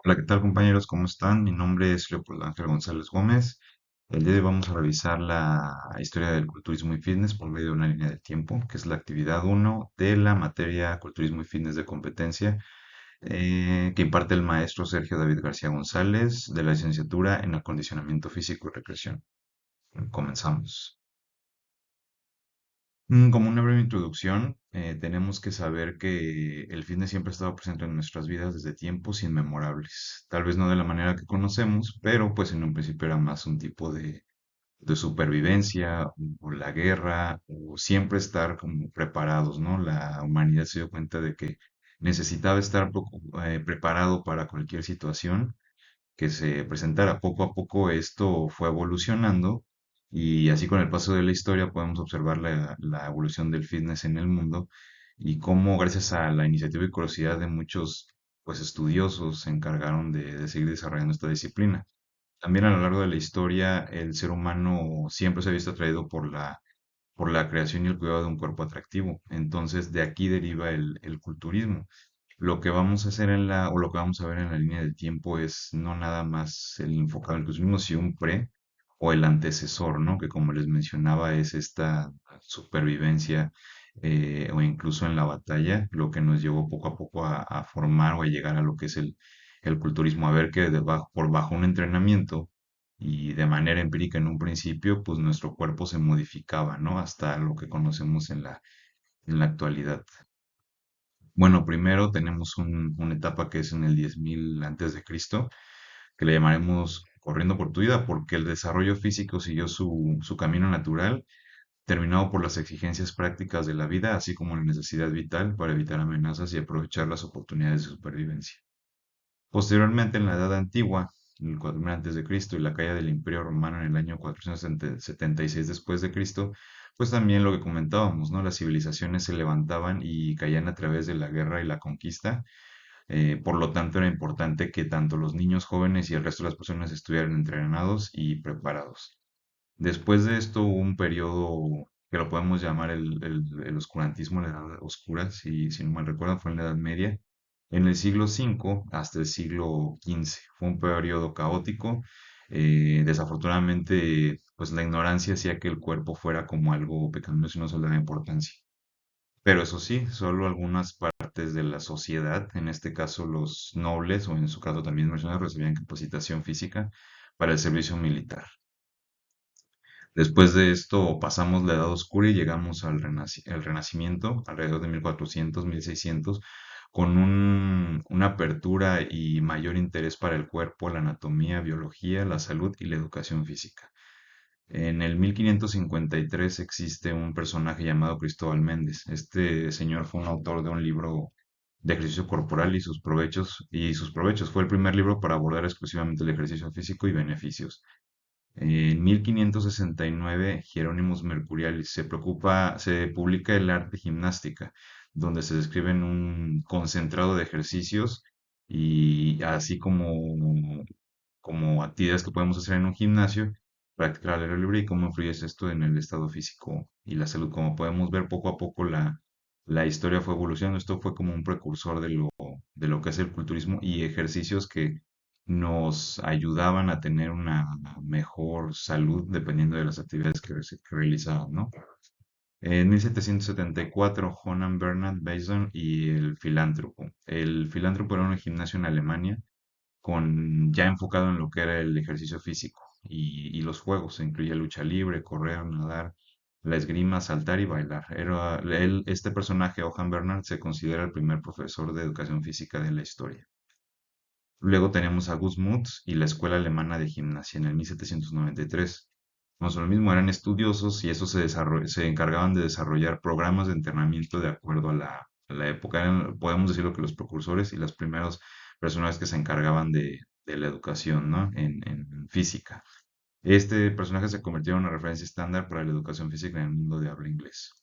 Hola, ¿qué tal compañeros? ¿Cómo están? Mi nombre es Leopoldo Ángel González Gómez. El día de hoy vamos a revisar la historia del culturismo y fitness por medio de una línea de tiempo, que es la actividad uno de la materia culturismo y fitness de competencia, que imparte el maestro Sergio David García González de la licenciatura en acondicionamiento físico y recreación. Comenzamos. Como una breve introducción, tenemos que saber que el fitness siempre ha estado presente en nuestras vidas desde tiempos inmemorables. Tal vez no de la manera que conocemos, pero pues en un principio era más un tipo de supervivencia o la guerra o siempre estar como preparados, ¿no? La humanidad se dio cuenta de que necesitaba estar preparado para cualquier situación que se presentara. Poco a poco esto fue evolucionando y así con el paso de la historia podemos observar la evolución del fitness en el mundo y cómo gracias a la iniciativa y curiosidad de muchos pues estudiosos se encargaron de seguir desarrollando esta disciplina. También a lo largo de la historia el ser humano siempre se ha visto atraído por la creación y el cuidado de un cuerpo atractivo. Entonces, de aquí deriva el culturismo. Lo que vamos a hacer o lo que vamos a ver en la línea del tiempo es no nada más el enfocado en el culturismo, sino un pre o el antecesor, ¿no? Que como les mencionaba es esta supervivencia o incluso en la batalla, lo que nos llevó poco a poco a formar o a llegar a lo que es el culturismo, a ver que por bajo un entrenamiento y de manera empírica en un principio, pues nuestro cuerpo se modificaba, ¿no? Hasta lo que conocemos en la actualidad. Bueno, primero tenemos una etapa que es en el 10.000 antes de Cristo, que le llamaremos corriendo por tu vida, porque el desarrollo físico siguió su camino natural, terminado por las exigencias prácticas de la vida, así como la necesidad vital para evitar amenazas y aprovechar las oportunidades de supervivencia. Posteriormente, en la Edad Antigua, en el 4000 antes de Cristo y la caída del Imperio Romano en el año 476 después de Cristo, pues también lo que comentábamos, ¿no? Las civilizaciones se levantaban y caían a través de la guerra y la conquista. Por lo tanto, era importante que tanto los niños jóvenes y el resto de las personas estuvieran entrenados y preparados. Después de esto hubo un periodo que lo podemos llamar el oscurantismo, la edad oscura, si no mal recuerdo, fue en la Edad Media, en el siglo V hasta el siglo XV. Fue un periodo caótico. Desafortunadamente, pues la ignorancia hacía que el cuerpo fuera como algo pecaminoso y no se le daba importancia. Pero eso sí, solo algunas partes de la sociedad, en este caso los nobles, o en su caso también mercenarios, recibían capacitación física para el servicio militar. Después de esto pasamos la Edad Oscura y llegamos al Renacimiento, alrededor de 1400, 1600, con una apertura y mayor interés para el cuerpo, la anatomía, biología, la salud y la educación física. En el 1553 existe un personaje llamado Cristóbal Méndez. Este señor fue un autor de un libro de ejercicio corporal y sus provechos. Fue el primer libro para abordar exclusivamente el ejercicio físico y beneficios. En 1569, Hieronymus Mercurialis se publica el arte gimnástica, donde se describen un concentrado de ejercicios y así como actividades que podemos hacer en un gimnasio, practicar al aire libre y cómo influye esto en el estado físico y la salud. Como podemos ver, poco a poco la historia fue evolucionando. Esto fue como un precursor de lo que es el culturismo y ejercicios que nos ayudaban a tener una mejor salud dependiendo de las actividades que realizaban, ¿no? En 1774, Johann Bernhard Beisson y el filántropo. El filántropo era un gimnasio en Alemania ya enfocado en lo que era el ejercicio físico y los juegos. Se incluía lucha libre, correr, nadar, la esgrima, saltar y bailar. Este personaje, Johann Bernhard, se considera el primer profesor de educación física de la historia. Luego tenemos a Gus Mutz y la Escuela Alemana de Gimnasia en el 1793. No son lo mismo, eran estudiosos y esos se encargaban de desarrollar programas de entrenamiento de acuerdo a la época. Podemos decirlo que los precursores y las primeras personas que se encargaban de la educación, ¿no? En física. Este personaje se convirtió en una referencia estándar para la educación física en el mundo de habla inglés.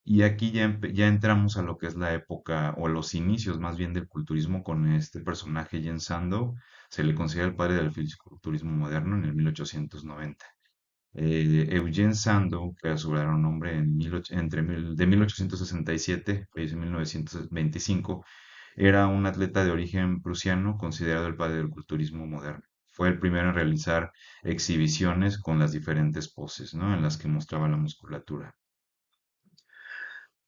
Y aquí ya entramos a lo que es la época o los inicios más bien del culturismo con este personaje Jens Sandow. Se le considera el padre del fisiculturismo moderno en el 1890. Eugene Sandow, que a su verdadero nombre de 1867, falleció en 1925, Era un atleta de origen prusiano, considerado el padre del culturismo moderno. Fue el primero en realizar exhibiciones con las diferentes poses, ¿no? En las que mostraba la musculatura.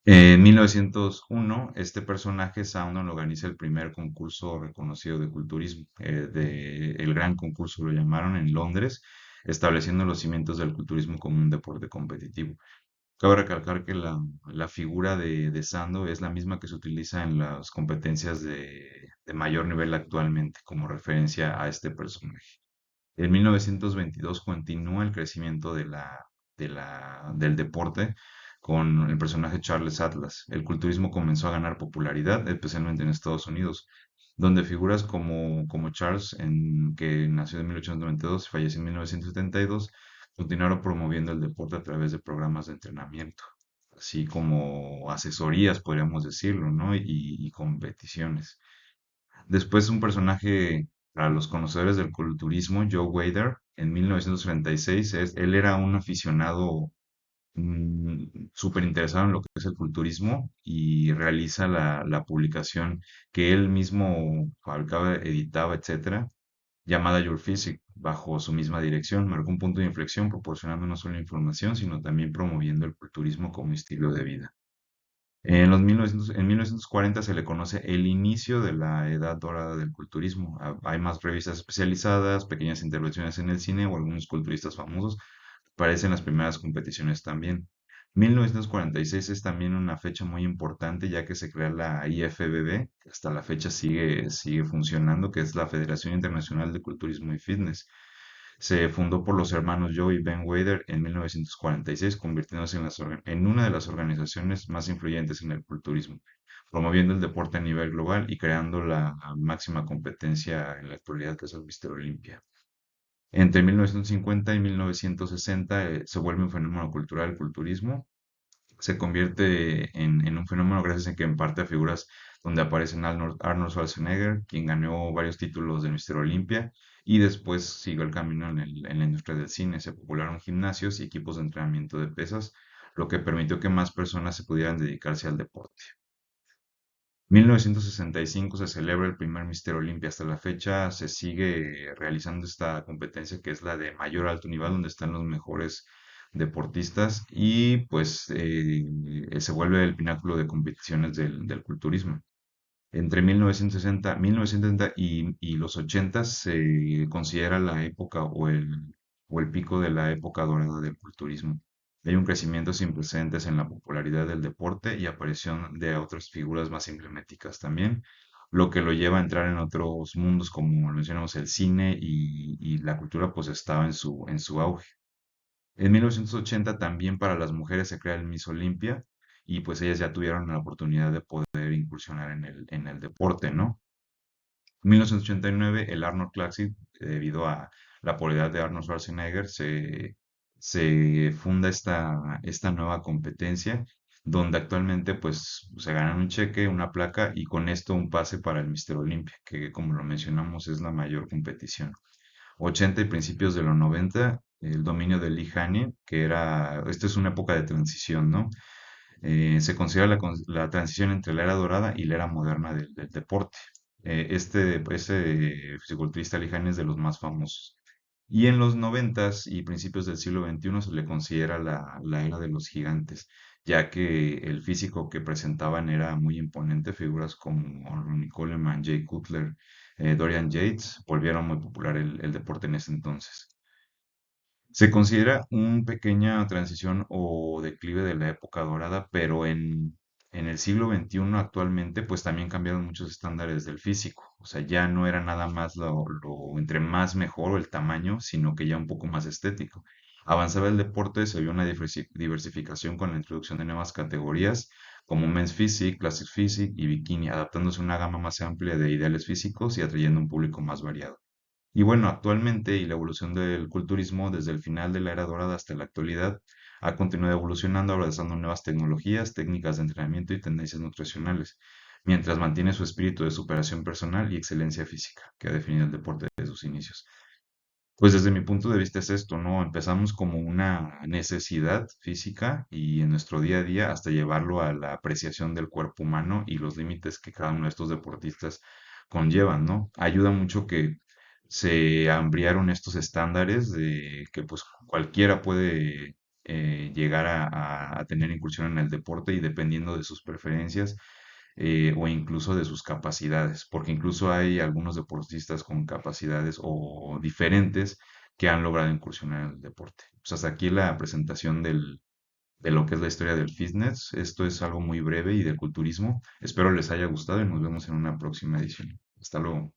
En 1901, este personaje, Saundon, organiza el primer concurso reconocido de culturismo, el Gran Concurso lo llamaron, en Londres, estableciendo los cimientos del culturismo como un deporte competitivo. Cabe recalcar que la figura de Sando es la misma que se utiliza en las competencias de mayor nivel actualmente, como referencia a este personaje. En 1922 continúa el crecimiento del deporte con el personaje Charles Atlas. El culturismo comenzó a ganar popularidad, especialmente en Estados Unidos, donde figuras como Charles, que nació en 1892 y falleció en 1972, continuaron promoviendo el deporte a través de programas de entrenamiento, así como asesorías, podríamos decirlo, ¿no? Y competiciones. Después un personaje para los conocedores del culturismo, Joe Wader, en 1936, él era un aficionado súper interesado en lo que es el culturismo y realiza la publicación que él mismo fabricaba, editaba, etcétera, llamada Your Physique, bajo su misma dirección. Marcó un punto de inflexión proporcionando no solo información, sino también promoviendo el culturismo como estilo de vida. En 1940 se le conoce el inicio de la edad dorada del culturismo. Hay más revistas especializadas, pequeñas intervenciones en el cine o algunos culturistas famosos aparecen las primeras competiciones también. 1946 es también una fecha muy importante ya que se crea la IFBB, que hasta la fecha sigue funcionando, que es la Federación Internacional de Culturismo y Fitness. Se fundó por los hermanos Joe y Ben Wader en 1946, convirtiéndose en una de las organizaciones más influyentes en el culturismo, promoviendo el deporte a nivel global y creando la máxima competencia en la actualidad, que es el Mister Olympia. Entre 1950 y 1960 se vuelve un fenómeno cultural el culturismo, se convierte en un fenómeno gracias a que en parte a figuras donde aparecen Arnold Schwarzenegger, quien ganó varios títulos de Mister Olympia, y después siguió el camino en la industria del cine. Se popularon gimnasios y equipos de entrenamiento de pesas, lo que permitió que más personas se pudieran dedicarse al deporte. 1965 se celebra el primer Mister Olympia. Hasta la fecha se sigue realizando esta competencia que es la de mayor alto nivel, donde están los mejores deportistas y pues se vuelve el pináculo de competiciones del culturismo. Entre 1970 y los 80 se considera la época o el pico de la época dorada del culturismo. Hay un crecimiento sin precedentes en la popularidad del deporte y aparición de otras figuras más emblemáticas también, lo que lo lleva a entrar en otros mundos como mencionamos el cine y la cultura pues estaba en su auge. En 1980 también para las mujeres se crea el Miss Olympia y pues ellas ya tuvieron la oportunidad de poder incursionar en el deporte, ¿no? En 1989 el Arnold Classic, debido a la popularidad de Arnold Schwarzenegger, se funda esta nueva competencia donde actualmente pues se ganan un cheque, una placa y con esto un pase para el Mister Olympia, que como lo mencionamos es la mayor competición. 80 y principios de los 90, el dominio de Lee Haney, esta es una época de transición, ¿no? Se considera la transición entre la era dorada y la era moderna del deporte. Ese fisiculturista Lee Haney es de los más famosos. Y en los 90 y principios del siglo XXI se le considera la era de los gigantes, ya que el físico que presentaban era muy imponente. Figuras como Ronnie Coleman, Jay Cutler, Dorian Yates volvieron muy popular el deporte en ese entonces. Se considera una pequeña transición o declive de la época dorada, pero en el siglo XXI actualmente, pues también cambiaron muchos estándares del físico. O sea, ya no era nada más lo entre más mejor o el tamaño, sino que ya un poco más estético. Avanzaba el deporte, se vio una diversificación con la introducción de nuevas categorías como Men's Physique, Classic Physique y Bikini, adaptándose a una gama más amplia de ideales físicos y atrayendo un público más variado. Y bueno, actualmente y la evolución del culturismo desde el final de la era dorada hasta la actualidad ha continuado evolucionando, abrazando nuevas tecnologías, técnicas de entrenamiento y tendencias nutricionales, mientras mantiene su espíritu de superación personal y excelencia física que ha definido el deporte desde sus inicios. Pues desde mi punto de vista es esto, ¿no? Empezamos como una necesidad física y en nuestro día a día hasta llevarlo a la apreciación del cuerpo humano y los límites que cada uno de estos deportistas conllevan, ¿no? Ayuda mucho que se ampliaron estos estándares de que pues cualquiera puede llegar a tener incursión en el deporte y dependiendo de sus preferencias o incluso de sus capacidades, porque incluso hay algunos deportistas con capacidades o diferentes que han logrado incursionar en el deporte. Pues hasta aquí la presentación de lo que es la historia del fitness. Esto es algo muy breve y del culturismo. Espero les haya gustado y nos vemos en una próxima edición. Hasta luego.